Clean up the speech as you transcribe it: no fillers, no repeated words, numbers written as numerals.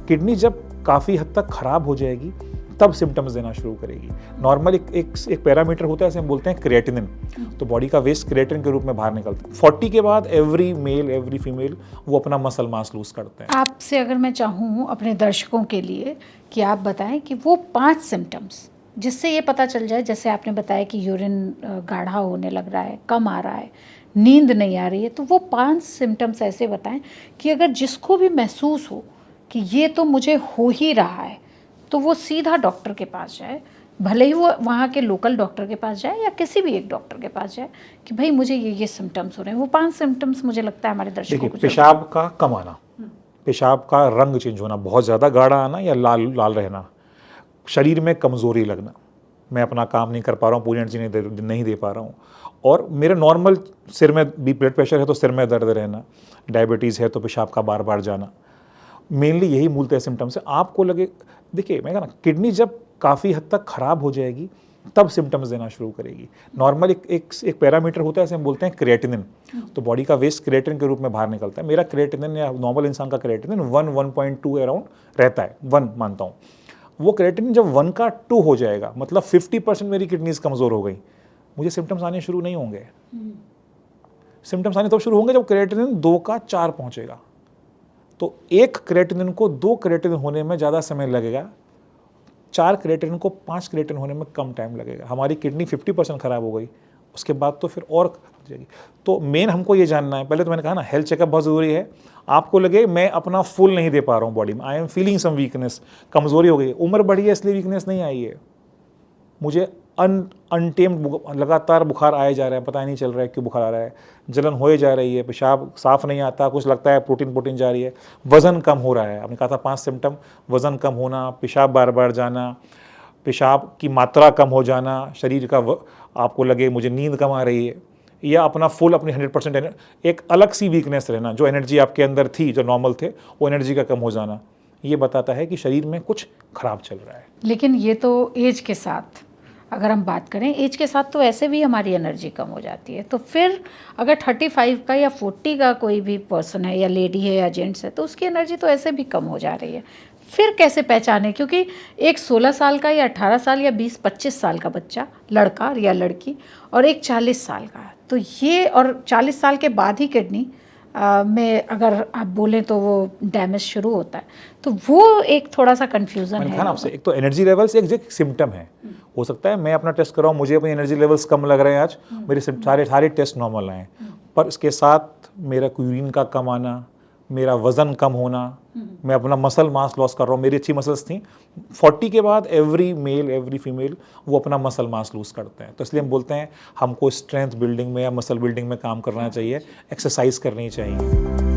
Kidney जब काफ़ी हद तक ख़राब हो जाएगी तब सिम्टम्स देना शुरू करेगी। नॉर्मल एक पैरामीटर होता है, ऐसे हम बोलते हैं क्रिएटिनिन, तो बॉडी का वेस्ट क्रिएटिनिन के रूप में बाहर निकलता है। 40 के बाद एवरी मेल एवरी फीमेल वो अपना मसल मास लूज करते हैं। आपसे अगर मैं चाहूँ अपने दर्शकों के लिए कि आप बताएं कि वो 5 सिम्टम्स जिससे ये पता चल जाए, जैसे आपने बताया कि यूरिन गाढ़ा होने लग रहा है, कम आ रहा है, नींद नहीं आ रही है, तो वो 5 सिम्टम्स ऐसे बताएं कि अगर जिसको भी महसूस हो कि ये तो मुझे हो ही रहा है तो वो सीधा डॉक्टर के पास जाए, भले ही वो वहाँ के लोकल डॉक्टर के पास जाए या किसी भी एक डॉक्टर के पास जाए कि भाई मुझे ये सिम्टम्स हो रहे हैं। वो 5 सिम्टम्स मुझे लगता है हमारे दर्शकों को। देखिए, पेशाब का कम आना, पेशाब का रंग चेंज होना, बहुत ज़्यादा गाढ़ा आना या लाल लाल रहना, शरीर में कमज़ोरी लगना, मैं अपना काम नहीं कर पा रहा हूँ, पूरी एनर्जी नहीं दे पा रहा हूँ, और मेरे नॉर्मल सिर में भी ब्लड प्रेशर है तो सिर में दर्द रहना, डायबिटीज़ है तो पेशाब का बार बार जाना, मेनली यही मूलतः सिम्टम्स है। आपको लगे, देखिए मैं कहना, किडनी जब काफ़ी हद तक ख़राब हो जाएगी तब सिम्टम्स देना शुरू करेगी। नॉर्मल एक पैरामीटर होता है, ऐसे हम बोलते हैं क्रिएटिनिन, तो बॉडी का वेस्ट क्रिएटिनिन के रूप में बाहर निकलता है। मेरा क्रिएटिनिन या नॉर्मल इंसान का क्रिएटिनिन 1.2 अराउंड रहता है, 1 मानता हूँ। वो क्रिएटिनिन जब 1 का 2 हो जाएगा, मतलब 50% मेरी किडनीज कमज़ोर हो गई, मुझे सिम्टम्स आने शुरू नहीं होंगे। सिम्टम्स आने तब शुरू होंगे जब क्रिएटिनिन 2 का 4 पहुँचेगा। तो एक क्रिएटिनिन को 2 क्रिएटिनिन होने में ज़्यादा समय लगेगा, 4 क्रिएटिनिन को 5 क्रिएटिनिन होने में कम टाइम लगेगा। हमारी किडनी 50% ख़राब हो गई, उसके बाद तो फिर और हो जाएगी। तो मेन हमको ये जानना है, पहले तो मैंने कहा ना, हेल्थ चेकअप बहुत ज़रूरी है। आपको लगे मैं अपना फुल नहीं दे पा रहा हूँ बॉडी में, I am feeling some weakness, कमज़ोरी हो गई, उम्र बढ़ी है इसलिए वीकनेस नहीं आई है, मुझे अनटेम्ड लगातार बुखार आए जा रहा है, पता ही नहीं चल रहा है क्यों बुखार आ रहा है, जलन होए जा रही है, पेशाब साफ़ नहीं आता, कुछ लगता है प्रोटीन जा रही है, वज़न कम हो रहा है। आपने कहा था 5 सिम्टम, वज़न कम होना, पेशाब बार बार जाना, पेशाब की मात्रा कम हो जाना, शरीर का आपको लगे मुझे नींद कम आ रही है, या अपना फुल अपनी 100% एक अलग सी वीकनेस रहना, जो एनर्जी आपके अंदर थी, जो नॉर्मल थे, वो एनर्जी का कम हो जाना, ये बताता है कि शरीर में कुछ खराब चल रहा है। लेकिन ये तो एज के साथ, अगर हम बात करें एज के साथ, तो ऐसे भी हमारी एनर्जी कम हो जाती है। तो फिर अगर 35 का या 40 का कोई भी पर्सन है, या लेडी है या जेंट्स है, तो उसकी एनर्जी तो ऐसे भी कम हो जा रही है। फिर कैसे पहचाने? क्योंकि एक 16 साल का या 18 साल या 20-25 साल का बच्चा, लड़का या लड़की, और एक 40 साल का, तो ये, और 40 साल के बाद ही किडनी में अगर आप बोलें तो वो डैमेज शुरू होता है, तो वो एक थोड़ा सा कन्फ्यूज़न है। आपसे, एक तो एनर्जी लेवल्स एक सिम्टम है, हो सकता है मैं अपना टेस्ट कर रहा हूँ, मुझे अपनी एनर्जी लेवल्स कम लग रहे हैं आज, मेरे सारे टेस्ट नॉर्मल आए, पर इसके साथ मेरा यूरिन का कम आना, मेरा वज़न कम होना, मैं अपना मसल मास लॉस कर रहा हूँ, मेरी अच्छी मसल्स थी, 40 के बाद एवरी मेल एवरी फीमेल वो अपना मसल मास लूज करते हैं। तो इसलिए हम बोलते हैं हमको स्ट्रेंथ बिल्डिंग में या मसल बिल्डिंग में काम करना चाहिए, एक्सरसाइज करनी चाहिए।